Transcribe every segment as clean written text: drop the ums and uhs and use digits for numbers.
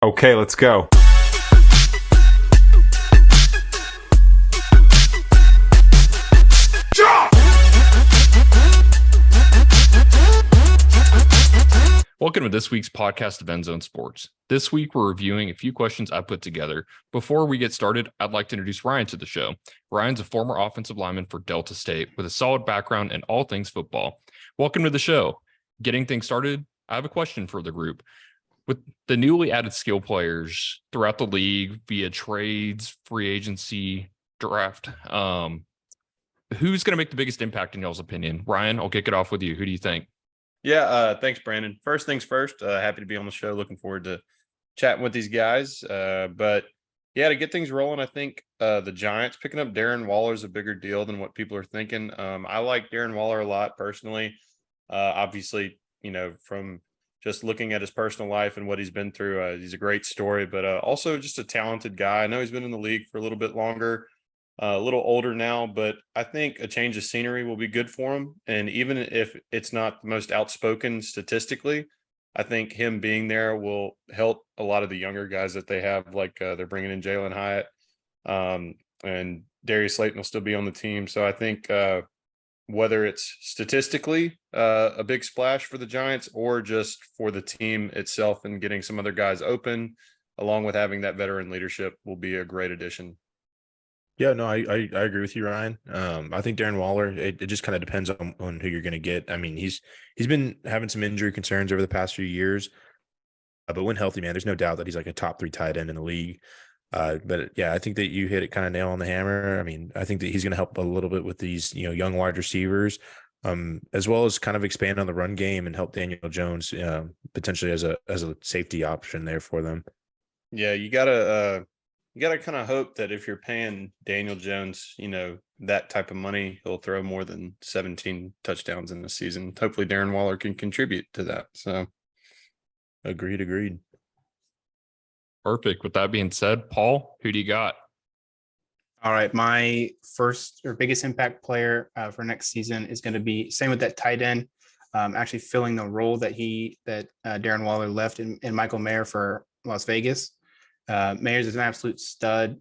Okay, let's go. Welcome to this week's podcast of EndZone Sports. This week, we're reviewing a few questions I put together. Before we get started, I'd like to introduce Ryan to the show. Ryan's a former offensive lineman for Delta State with a solid background in all things football. Welcome to the show. Getting things started, I have a question for the group. With the newly added skill players throughout the league via trades, free agency, draft, who's going to make the biggest impact in y'all's opinion? Ryan, I'll kick it off with you. Who do you think? Yeah, thanks, Brandon. First things first, happy to be on the show. Looking forward to chatting with these guys. But yeah, to get things rolling, I think the Giants picking up Darren Waller is a bigger deal than what people are thinking. I like Darren Waller a lot personally. Obviously, from just looking at his personal life and what he's been through, he's a great story, but also just a talented guy. I know he's been in the league for a little bit longer. A little older now, but I think a change of scenery will be good for him. And even if it's not the most outspoken statistically, I think him being there will help a lot of the younger guys that they have. Like they're bringing in Jalen Hyatt, and Darius Slayton will still be on the team. So I think whether it's statistically a big splash for the Giants or just for the team itself and getting some other guys open, along with having that veteran leadership, will be a great addition. Yeah, no, I agree with you, Ryan. I think Darren Waller, it just kind of depends on who you're going to get. I mean, he's been having some injury concerns over the past few years, but when healthy, man, there's no doubt that he's like a top 3 tight end in the league. But yeah, I think that you hit it kind of nail on the hammer. I mean, I think that he's going to help a little bit with these, young wide receivers, as well as kind of expand on the run game and help Daniel Jones potentially as a safety option there for them. Yeah, you gotta kind of hope that if you're paying Daniel Jones, that type of money, he'll throw more than 17 touchdowns in the season. Hopefully Darren Waller can contribute to that. So agreed. Perfect. With that being said, Paul, who do you got? All right, my first or biggest impact player for next season is going to be same with that tight end, actually filling the role that Darren Waller left in Michael Mayer for Las Vegas. Mayers is an absolute stud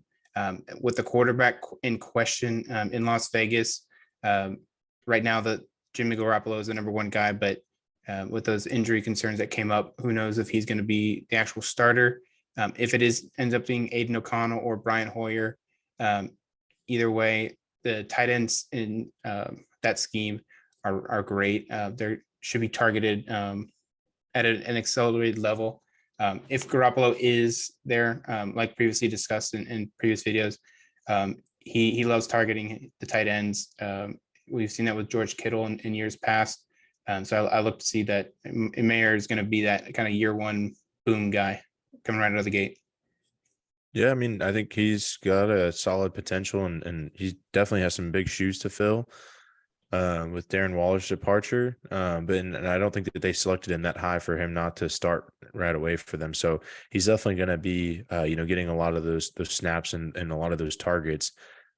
with the quarterback in question in Las Vegas. Right now, Jimmy Garoppolo is the number one guy, but with those injury concerns that came up, who knows if he's going to be the actual starter. If it ends up being Aiden O'Connell or Brian Hoyer, either way, the tight ends in that scheme are great. They should be targeted at an accelerated level. If Garoppolo is there, like previously discussed in previous videos, he loves targeting the tight ends. We've seen that with George Kittle in years past. So I look to see that Mayer is going to be that kind of year one boom guy coming right out of the gate. Yeah, I mean, I think he's got a solid potential and he definitely has some big shoes to fill with Darren Waller's departure. And I don't think that they selected him that high for him not to start right away for them. So he's definitely going to be, getting a lot of those snaps and a lot of those targets.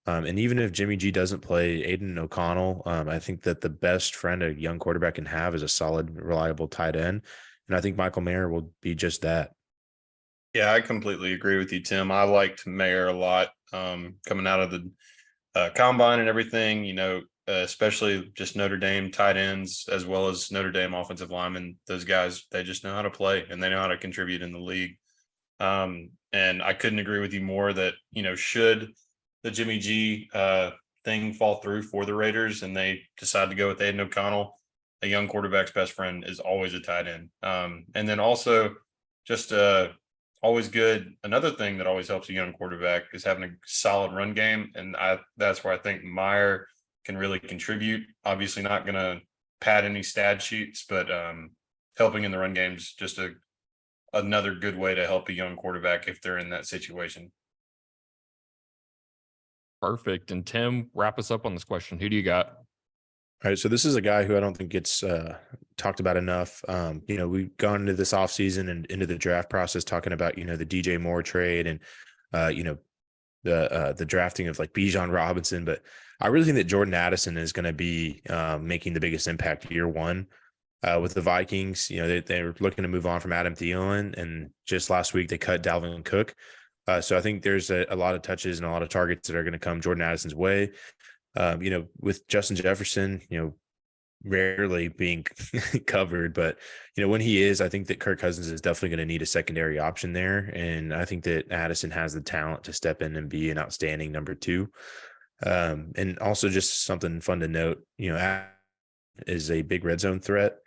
And even if Jimmy G doesn't play, Aiden O'Connell, I think that the best friend a young quarterback can have is a solid, reliable tight end. And I think Michael Mayer will be just that. yeah, I completely agree with you, Tim. I liked Mayer a lot coming out of the combine and everything, especially just Notre Dame tight ends as well as Notre Dame offensive linemen. Those guys, they just know how to play and they know how to contribute in the league. And I couldn't agree with you more that, should the Jimmy G thing fall through for the Raiders and they decide to go with Aiden O'Connell, a young quarterback's best friend is always a tight end. And then also just always good. Another thing that always helps a young quarterback is having a solid run game. And that's where I think Meyer can really contribute. Obviously not going to pad any stat sheets, but helping in the run game is just another good way to help a young quarterback if they're in that situation. Perfect. And Tim, wrap us up on this question. Who do you got? All right, so this is a guy who I don't think gets talked about enough. We've gone into this offseason and into the draft process talking about, the DJ Moore trade and, the drafting of like Bijan Robinson. But I really think that Jordan Addison is going to be making the biggest impact year one. with the Vikings. They were looking to move on from Adam Thielen, and just last week they cut Dalvin Cook. So I think there's a lot of touches and a lot of targets that are going to come Jordan Addison's way. With Justin Jefferson, rarely being covered, but when he is, I think that Kirk Cousins is definitely going to need a secondary option there, and I think that Addison has the talent to step in and be an outstanding number two. And also just something fun to note, is a big red zone threat.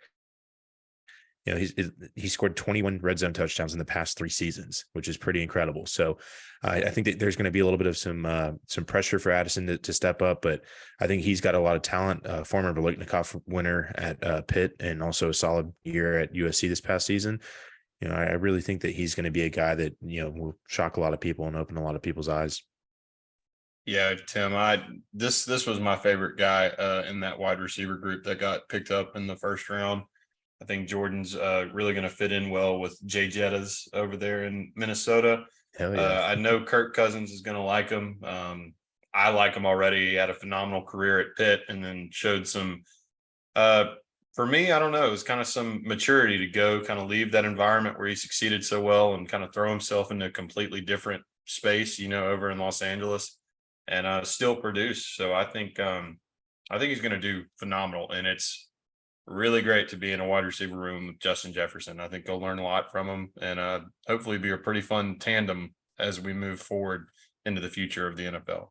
He scored 21 red zone touchdowns in the past 3 seasons, which is pretty incredible. So I think that there's going to be a little bit of some pressure for Addison to step up, but I think he's got a lot of talent. Former Biletnikoff winner at Pitt, and also a solid year at USC this past season. I really think that he's going to be a guy that will shock a lot of people and open a lot of people's eyes. Yeah, Tim, this was my favorite guy in that wide receiver group that got picked up in the first round. I think Jordan's really going to fit in well with Jay Jettas over there in Minnesota. Hell yeah. I know Kirk Cousins is going to like him. I like him already. He had a phenomenal career at Pitt, and then showed some, for me, I don't know, it was kind of some maturity to go kind of leave that environment where he succeeded so well and kind of throw himself into a completely different space, over in Los Angeles, and still produce. So I think he's going to do phenomenal, and it's really great to be in a wide receiver room with Justin Jefferson. I think they'll learn a lot from him, and hopefully be a pretty fun tandem as we move forward into the future of the NFL.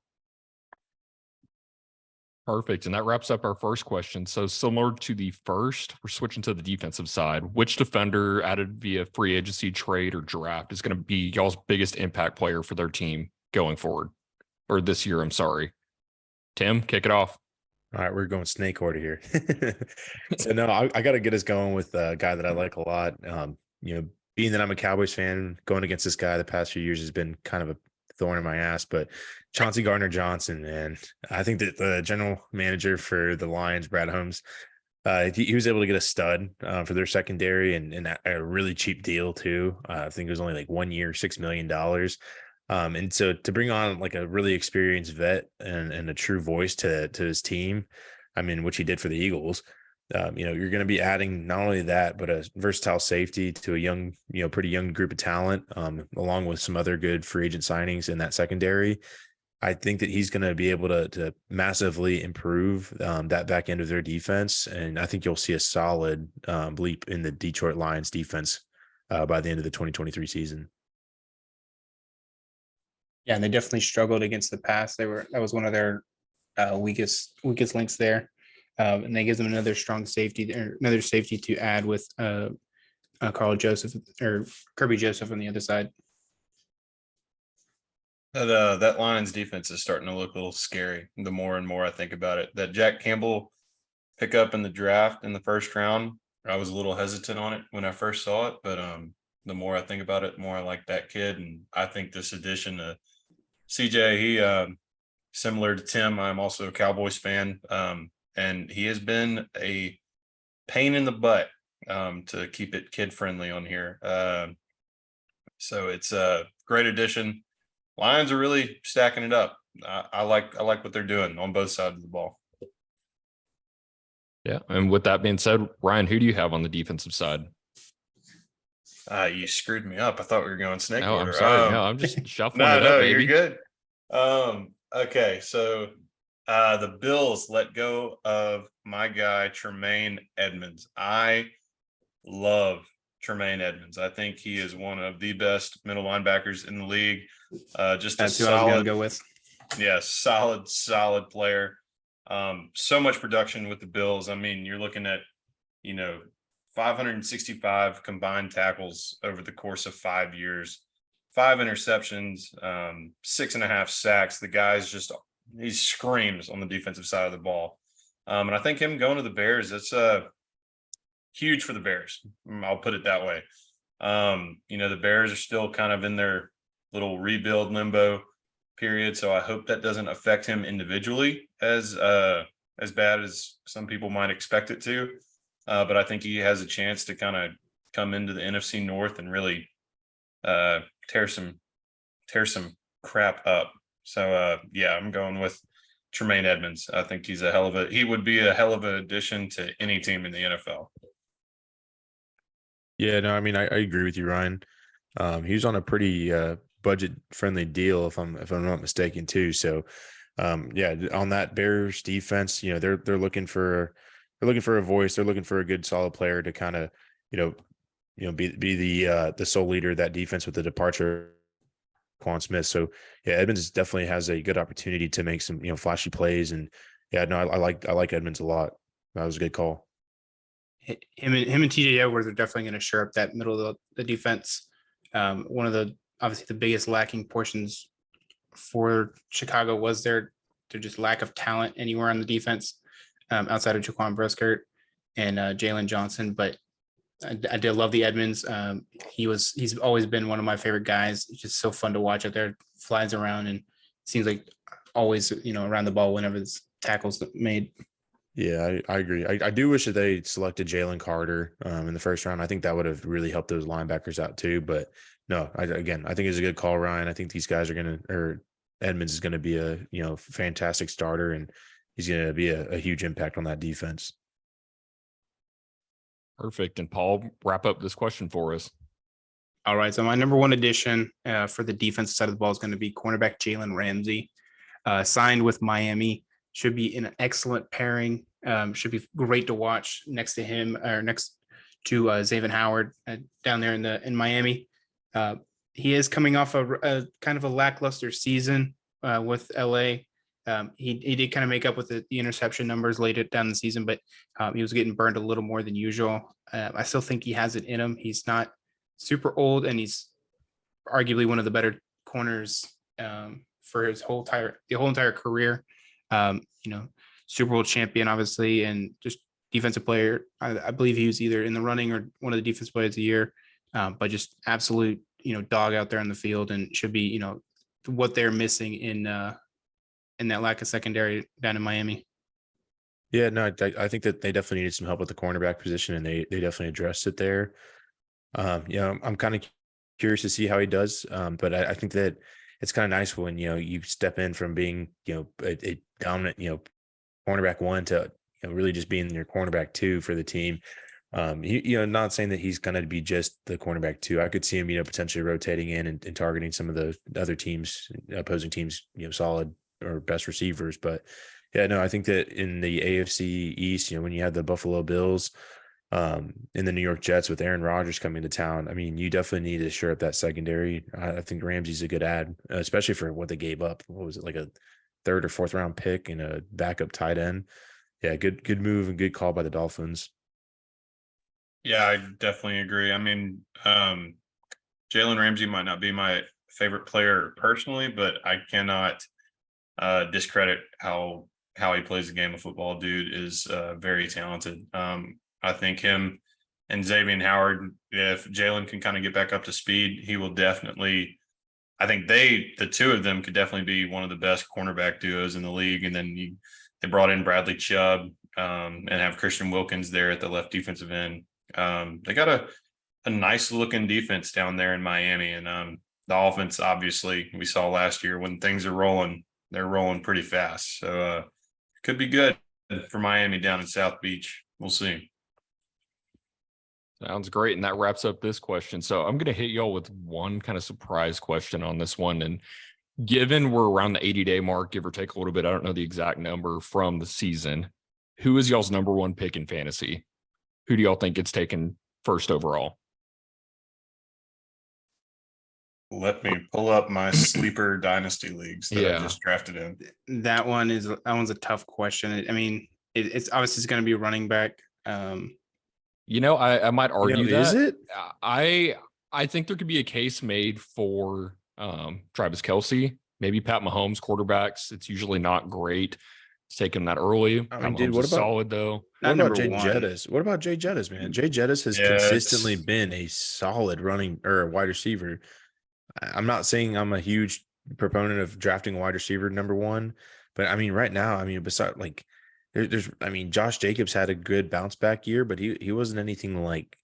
Perfect. And that wraps up our first question. So similar to the first, we're switching to the defensive side. Which defender added via free agency, trade, or draft is going to be y'all's biggest impact player for their team going forward? Or this year, I'm sorry. Tim, kick it off. All right, we're going snake order here. So no, I got to get us going with a guy that I like a lot. Being that I'm a Cowboys fan, going against this guy the past few years has been kind of a thorn in my ass. But Chauncey Gardner-Johnson, man, I think that the general manager for the Lions, Brad Holmes, he was able to get a stud for their secondary, and a really cheap deal too. I think it was only like 1 year, $6 million. And so to bring on like a really experienced vet and a true voice to his team, which he did for the Eagles, you're going to be adding not only that, but a versatile safety to a young, pretty young group of talent, along with some other good free agent signings in that secondary. I think that he's going to be able to massively improve that back end of their defense. And I think you'll see a solid leap in the Detroit Lions defense by the end of the 2023 season. Yeah, and they definitely struggled against the pass. That was one of their weakest links there, and that gives them another strong safety, or another safety to add with Carl Joseph or Kirby Joseph on the other side. That Lions defense is starting to look a little scary the more and more I think about it. That Jack Campbell pickup in the draft in the first round, I was a little hesitant on it when I first saw it, but the more I think about it, the more I like that kid. And I think this addition to CJ, he similar to Tim, I'm also a Cowboys fan, and he has been a pain in the butt to keep it kid friendly on here. So it's a great addition. Lions are really stacking it up. I like what they're doing on both sides of the ball. Yeah. And with that being said, Ryan, who do you have on the defensive side? You screwed me up. I thought we were going snake No, order. I'm sorry. No, I'm just shuffling it up, no, baby. you're good. Okay, so the Bills let go of my guy Tremaine Edmonds. I love Tremaine Edmonds. I think he is one of the best middle linebackers in the league. Just That's a who I was going solid, to go with. yeah, solid player. So much production with the Bills. You're looking at, 565 combined tackles over the course of 5 years, 5 interceptions, 6.5 sacks. The guy's he screams on the defensive side of the ball. And I think him going to the Bears, that's huge for the Bears. I'll put it that way. The Bears are still kind of in their little rebuild limbo period. So I hope that doesn't affect him individually as bad as some people might expect it to. But I think he has a chance to kind of come into the NFC North and really tear some crap up. So yeah, I'm going with Tremaine Edmonds. I think he would be a hell of an addition to any team in the NFL. Yeah, no, I mean, I agree with you, Ryan. He was on a pretty budget friendly deal, if I'm not mistaken, too. So, yeah, on that Bears defense, they're looking for a voice. They're looking for a good, solid player to kind of, you know, be the sole leader of that defense with the departure of Quan Smith. So, yeah, Edmonds definitely has a good opportunity to make some flashy plays. And yeah, no, I like Edmonds a lot. That was a good call. Him and TJ Edwards are definitely going to shore up that middle of the defense. One of the obviously the biggest lacking portions for Chicago was their just lack of talent anywhere on the defense outside of Jaquan Brisker and Jalen Johnson. But I did love the Edmonds. He's always been one of my favorite guys. It's just so fun to watch out there, flies around and seems like always around the ball whenever this tackle's made. Yeah, I agree. I do wish that they selected Jalen Carter in the first round. I think that would have really helped those linebackers out too. But no, I think it's a good call, Ryan. I think these guys or Edmonds is going to be a fantastic starter, and he's going to be a huge impact on that defense. Perfect. And Paul, wrap up this question for us. All right. So my number one addition for the defensive side of the ball is going to be cornerback Jalen Ramsey, signed with Miami. Should be an excellent pairing. Should be great to watch next to him or next to Xavier Howard down there in Miami. He is coming off a kind of a lackluster season with LA. He did kind of make up with the interception numbers later down the season, but he was getting burned a little more than usual. I still think he has it in him. He's not super old, and he's arguably one of the better corners for his whole entire career. Super Bowl champion, obviously, and just defensive player. I believe he was either in the running or one of the defensive players of the year, but just absolute, dog out there on the field, and should be, what they're missing in that lack of secondary down in Miami. Yeah, no, I think that they definitely needed some help with the cornerback position, and they definitely addressed it there. I'm kind of curious to see how he does, but I think that it's kind of nice when you step in from being a dominant cornerback one to really just being your cornerback two for the team. Not saying that he's going to be just the cornerback two. I could see him potentially rotating in and targeting some of the other teams, opposing teams, solid or best receivers. But yeah, no, I think that in the AFC East, when you have the Buffalo Bills, in the New York Jets with Aaron Rodgers coming to town, I mean, you definitely need to shore up that secondary. I think Ramsey's a good add, especially for what they gave up. What was it, like a third or fourth round pick and a backup tight end? Yeah, good move and good call by the Dolphins. Yeah, I definitely agree. I mean, Jalen Ramsey might not be my favorite player personally, but I cannot discredit how he plays the game of football. Dude is very talented. I think him and Xavier Howard, if Jalen can kind of get back up to speed, he will definitely. I think the two of them could definitely be one of the best cornerback duos in the league. And then they brought in Bradley Chubb and have Christian Wilkins there at the left defensive end. They got a nice looking defense down there in Miami, and the offense, obviously, we saw last year when things are rolling, they're rolling pretty fast. So could be good for Miami down in South Beach. We'll see. Sounds great. And that wraps up this question. So I'm going to hit y'all with one kind of surprise question on this one. And given we're around the 80-day mark, give or take a little bit, I don't know the exact number from the season, who is y'all's number one pick in fantasy? Who do y'all think gets taken first overall? Let me pull up my sleeper dynasty leagues that I just drafted in. That one's a tough question. I mean, it's obviously going to be running back. I might argue that. Is it? I think there could be a case made for Travis Kelce, maybe Pat Mahomes quarterbacks. It's usually not great. It's taking that early. I mean, dude, what about solid though? What about Jay Jettis? What about Jay Jettis, man? Jay Jettis has consistently been a solid running or wide receiver. I'm not saying I'm a huge proponent of drafting a wide receiver number one, but I mean, right now, I mean, besides like Josh Jacobs had a good bounce back year, but he wasn't anything like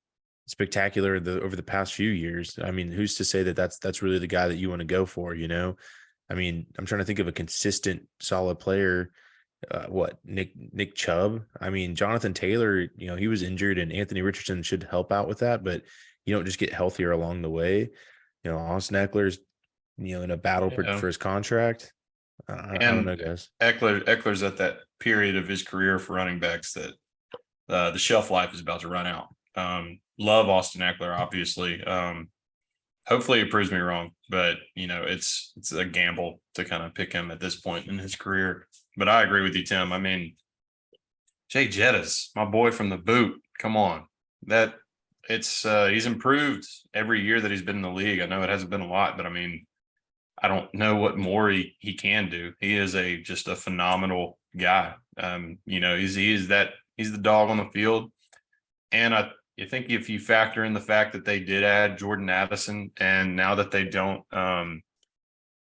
spectacular over the past few years. I mean, who's to say that that's really the guy that you want to go for? I mean, I'm trying to think of a consistent, solid player Nick Chubb. I mean, Jonathan Taylor, he was injured, and Anthony Richardson should help out with that, but you don't just get healthier along the way. Austin Eckler's, in a battle for his contract. I don't know, And guys. Eckler's at that period of his career for running backs that the shelf life is about to run out. Love Austin Eckler, obviously. Hopefully it proves me wrong, but it's a gamble to kind of pick him at this point in his career. But I agree with you, Tim. I mean, Jay Jettas, my boy from the boot. Come on. He's improved every year that he's been in the league. I know it hasn't been a lot, but I mean, I don't know what more he can do. He is just a phenomenal guy. He's the dog on the field. And I think if you factor in the fact that they did add Jordan Addison, and now that they don't,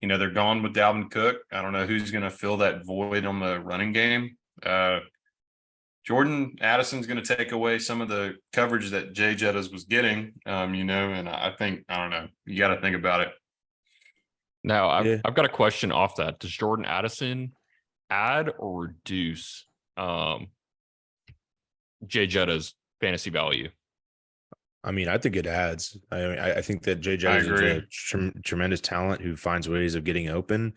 they're gone with Dalvin Cook. I don't know who's going to fill that void on the running game. Jordan Addison's going to take away some of the coverage that Jay Jettas was getting, and I don't know. You got to think about it. Now, I've got a question off that. Does Jordan Addison add or reduce Jay Jetta's fantasy value? I mean, I think it adds. I think that Jay Jett is a tremendous talent who finds ways of getting open.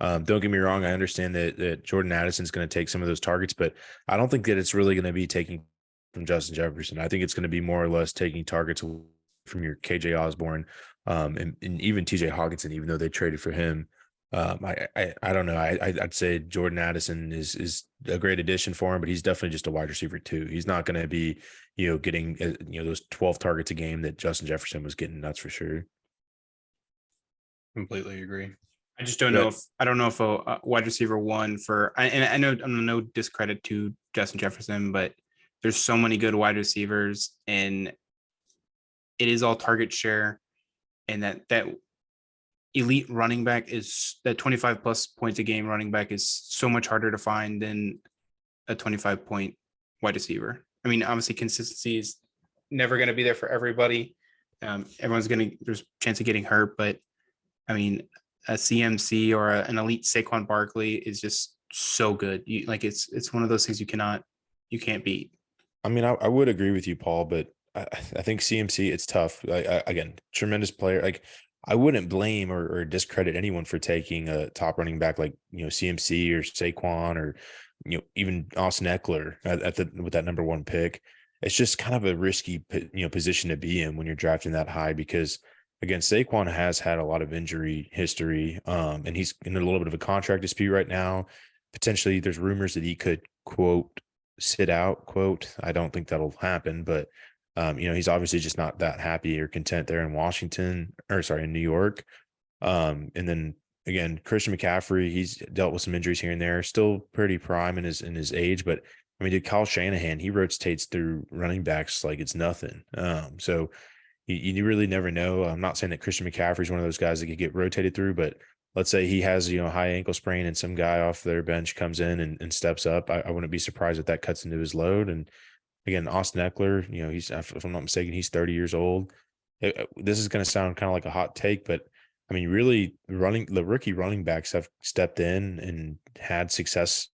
Don't get me wrong. I understand that Jordan Addison is going to take some of those targets, but I don't think that it's really going to be taking from Justin Jefferson. I think it's going to be more or less taking targets from your KJ Osborne, and even TJ Hawkinson, even though they traded for him. I don't know. I'd say Jordan Addison is a great addition for him, but he's definitely just a wide receiver too. He's not going to be, getting those 12 targets a game that Justin Jefferson was getting. That's for sure. Completely agree. I just don't know if a wide receiver one and I know I'm no discredit to Justin Jefferson, but there's so many good wide receivers, and it is all target share, and that elite running back is that 25 plus points a game running back is so much harder to find than a 25 point wide receiver. I mean, obviously consistency is never going to be there for everybody. There's a chance of getting hurt, but I mean, a CMC or an elite Saquon Barkley is just so good. It's one of those things you can't beat. I mean, I would agree with you, Paul, but I think CMC, it's tough. Again, tremendous player. Like, I wouldn't blame or discredit anyone for taking a top running back like, CMC or Saquon or, even Austin Eckler with that number one pick. It's just kind of a risky, position to be in when you're drafting that high, because again, Saquon has had a lot of injury history, and he's in a little bit of a contract dispute right now. Potentially there's rumors that he could, quote, sit out, quote. I don't think that'll happen, but he's obviously just not that happy or content there in New York. And then again, Christian McCaffrey, he's dealt with some injuries here and there, still pretty prime in his age, but I mean, Kyle Shanahan, he rotates through running backs like it's nothing. So you really never know. I'm not saying that Christian McCaffrey is one of those guys that could get rotated through, but let's say he has, a high ankle sprain and some guy off their bench comes in and steps up. I wouldn't be surprised if that cuts into his load. And again, Austin Eckler, he's, if I'm not mistaken, he's 30 years old. This is going to sound kind of like a hot take, but I mean, really the rookie running backs have stepped in and had success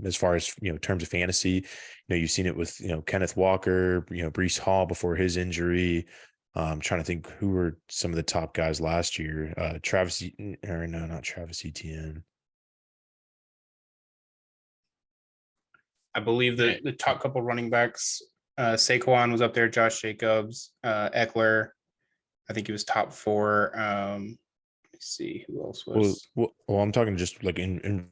as far as, terms of fantasy. You've seen it with, Kenneth Walker, Breece Hall before his injury. I'm trying to think who were some of the top guys last year. Not Travis Etienne. I believe the top couple running backs, Saquon was up there, Josh Jacobs, Eckler. I think he was top 4. Let's see who else was. Well, I'm talking just like in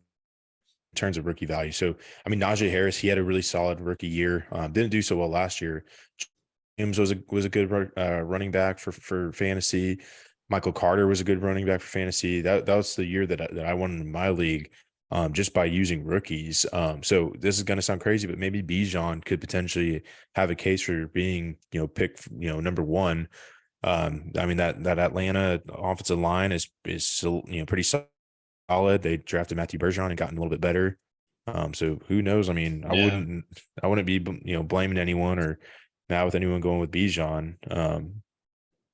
terms of rookie value. So, I mean, Najee Harris, he had a really solid rookie year. Didn't do so well last year. James was a good running back for fantasy. Michael Carter was a good running back for fantasy. That was the year that I won in my league, just by using rookies. So this is going to sound crazy, but maybe Bijan could potentially have a case for being, picked, number one. I mean, that Atlanta offensive line is still, pretty solid. They drafted Matthew Bergeron and gotten a little bit better. So who knows? I mean, I wouldn't be, blaming anyone or mad with anyone going with Bijan.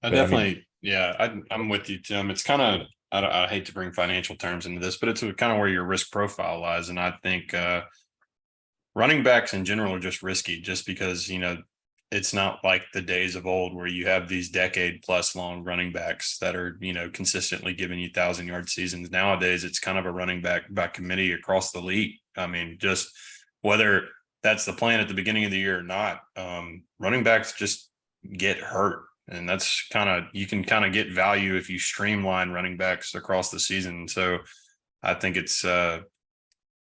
I'm with you, Tim. It's kind of I hate to bring financial terms into this, but it's kind of where your risk profile lies. And I think running backs in general are just risky just because, it's not like the days of old where you have these decade plus long running backs that are, consistently giving you 1,000-yard seasons. Nowadays, it's kind of a running back by committee across the league. I mean, just whether that's the plan at the beginning of the year or not, running backs just get hurt. And that's you can kind of get value if you streamline running backs across the season. So I think I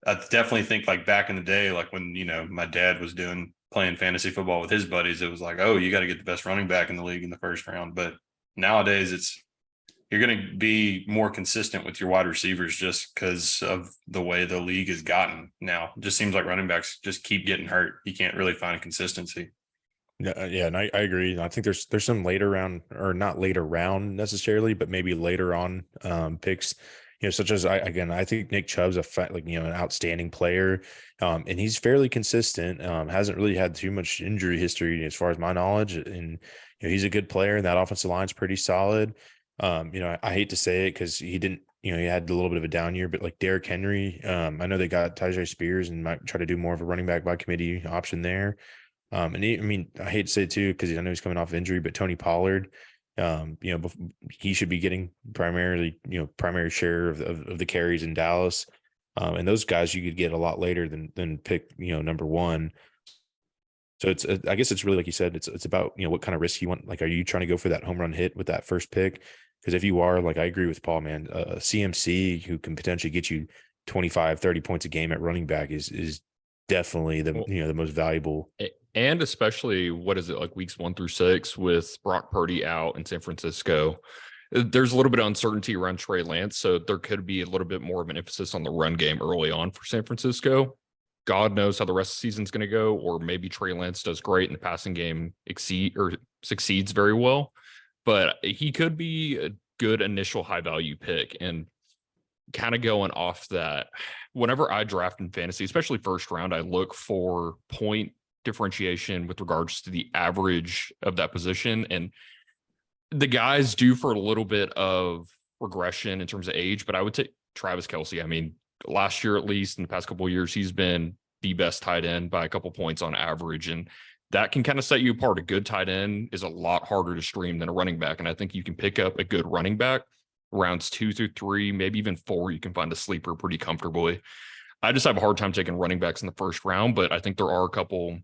definitely think like back in the day, like when, my dad was playing fantasy football with his buddies, it was like, oh, you got to get the best running back in the league in the first round. But nowadays you're going to be more consistent with your wide receivers just because of the way the league has gotten now. It just seems like running backs just keep getting hurt. You can't really find a consistency. Yeah, and I agree. I think there's some later round, or not later round necessarily, but maybe later on picks, such as I think Nick Chubb's an outstanding player, and he's fairly consistent. Hasn't really had too much injury history as far as my knowledge, and he's a good player, and that offensive line's pretty solid. I hate to say it because he didn't, he had a little bit of a down year, but like Derrick Henry, I know they got Tajay Spears and might try to do more of a running back by committee option there. I hate to say it too, because I know he's coming off injury, but Tony Pollard, he should be getting primary share of the carries in Dallas. And those guys you could get a lot later than pick, number one. So I guess it's really, like you said, it's about, what kind of risk you want. Like, are you trying to go for that home run hit with that first pick? Because if you are, like, I agree with Paul, man, a CMC who can potentially get you 25, 30 points a game at running back is definitely the most valuable. And especially, what is it, like weeks 1 through 6 with Brock Purdy out in San Francisco, there's a little bit of uncertainty around Trey Lance. So there could be a little bit more of an emphasis on the run game early on for San Francisco. God knows how the rest of the season's going to go, or maybe Trey Lance does great and the passing game succeeds very well, but he could be a good initial high value pick. And kind of going off that, whenever I draft in fantasy, especially first round, I look for point differentiation with regards to the average of that position. And the guys due for a little bit of regression in terms of age, but I would take Travis Kelce. I mean, last year, at least in the past couple of years, he's been the best tight end by a couple points on average. And that can kind of set you apart. A good tight end is a lot harder to stream than a running back. And I think you can pick up a good running back rounds 2 through 3, maybe even 4. You can find a sleeper pretty comfortably. I just have a hard time taking running backs in the first round, but I think there are a couple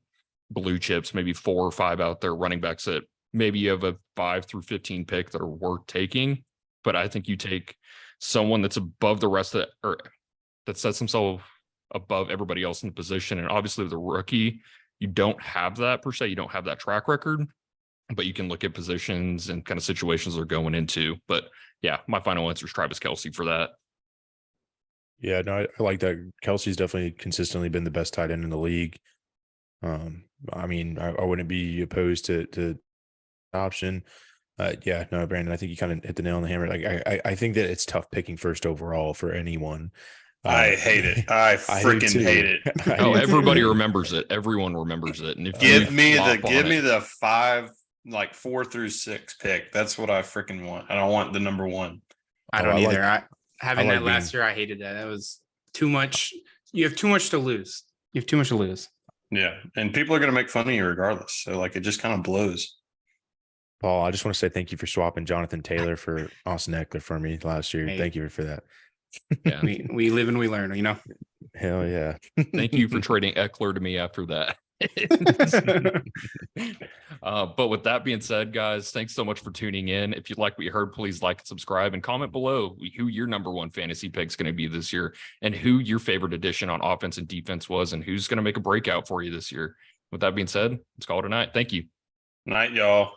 blue chips, maybe 4 or 5 out there, running backs that maybe you have a 5 through 15 pick that are worth taking. But I think you take someone that's above the rest of or that sets himself above everybody else in the position. And obviously with a rookie, you don't have that per se. You don't have that track record, but you can look at positions and kind of situations they're going into. But yeah, my final answer is Travis Kelce for that. Yeah, no, I like that. Kelsey's definitely consistently been the best tight end in the league. I wouldn't be opposed to option. Yeah, no, Brandon, I think you kind of hit the nail on the hammer. Like, I think that it's tough picking first overall for anyone. I hate it. I freaking hate it. Everybody remembers it. Everyone remembers it. And if give me the 4 through 6 pick. That's what I freaking want. I don't want the number 1. I don't either. Having that last year, I hated that. That was too much. You have too much to lose. Yeah, and people are going to make fun of you regardless. So like, it just kind of blows. Paul, I just want to say thank you for swapping Jonathan Taylor for Austin Eckler for me last year. Hey. Thank you for that. Yeah, we live and we learn, Hell yeah. Thank you for trading Eckler to me after that. But with that being said, guys, thanks so much for tuning in. If you like what you heard, please like and subscribe and comment below who your number 1 fantasy pick is going to be this year and who your favorite addition on offense and defense was and who's going to make a breakout for you this year. With that being said, let's call it a night. Thank you. Night, y'all.